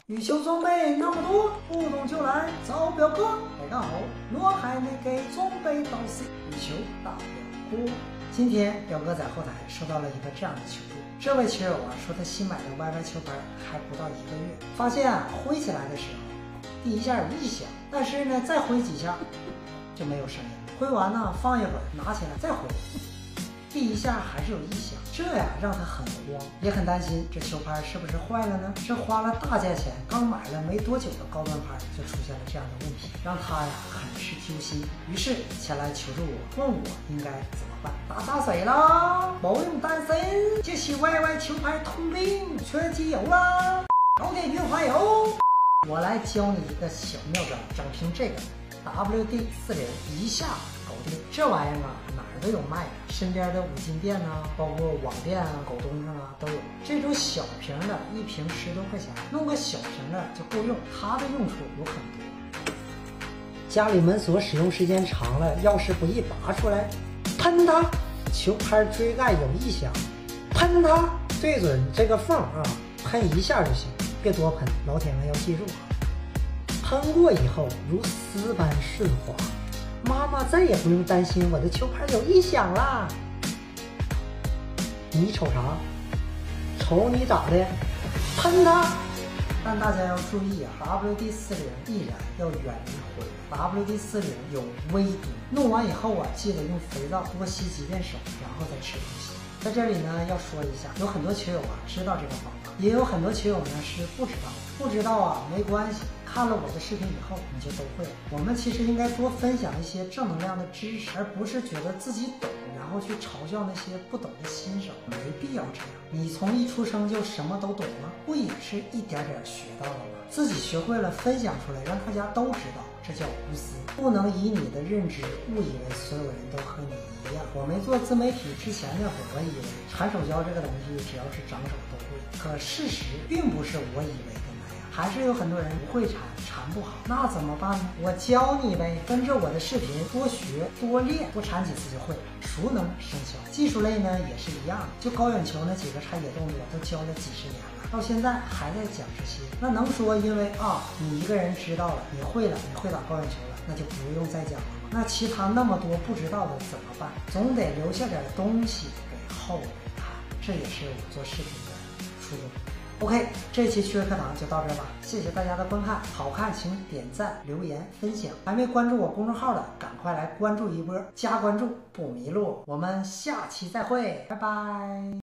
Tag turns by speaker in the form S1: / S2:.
S1: 羽球装备那么多，不懂就来找表哥。大家好，我还没给装备到 C 羽球大表哥。今天表哥在后台收到了一个这样的求助，这位球友说他新买的 YY 球拍还不到1个月，发现挥起来的时候第一下有异响，但是呢再挥几下就没有声音了。挥完放一会儿，拿起来再挥，第一下还是有异响，这让他很慌，也很担心这球拍是不是坏了呢？这花了大价钱刚买了没多久的高端拍就出现了这样的问题，让他很是揪心，于是前来求助我，问我应该怎么办。大洒水啦，不用担心，这是 YY 球拍通病，缺机油啦，搞点润滑油。我来教你一个小妙招，整瓶这个WD-40一下搞定。这玩意儿哪儿都有卖的，身边的五金店包括网店狗东上都有。这种小瓶的，一瓶10多块钱，弄个小瓶的就够用，它的用处有很多。家里门锁使用时间长了，钥匙不易拔出来，喷它，球拍锥盖有异响，喷它，对准这个缝喷一下就行，别多喷，老铁们要记住喷过以后如丝般顺滑，妈妈再也不用担心我的球拍有异响啦。你瞅啥？瞅你咋的？喷它！但大家要注意WD-40依然要远离灰。WD-40有微毒，弄完以后记得用肥皂多洗几遍手，然后再吃东西。在这里要说一下，有很多球友知道这个方法，也有很多球友是不知道的。不知道没关系，看了我的视频以后你就都会了。我们其实应该多分享一些正能量的知识，而不是觉得自己懂然后去嘲笑那些不懂的新手，没必要这样。你从一出生就什么都懂吗？不也是一点点学到的吗？自己学会了分享出来，让大家都知道，这叫无私。不能以你的认知误以为所有人都和你一样。我没做自媒体之前那会儿，我以为缠手胶这个东西只要是长手都会，可事实并不是我以为的那样，还是有很多人不会缠不好，那怎么办呢？我教你呗，跟着我的视频多学多练，多缠几次就会了，熟能生巧。技术类也是一样的，就高远球那几个拆解动作都教了几十年了，到现在还在讲这些。那能说因为你一个人知道了，你会了，你会打高远球了，那就不用再讲了吗？那其他那么多不知道的怎么办？总得留下点东西给后人看，这也是我做视频的初衷。OK， 这期趣味课堂就到这吧，谢谢大家的观看，好看请点赞、留言、分享，还没关注我公众号的，赶快来关注一波，加关注不迷路，我们下期再会，拜拜。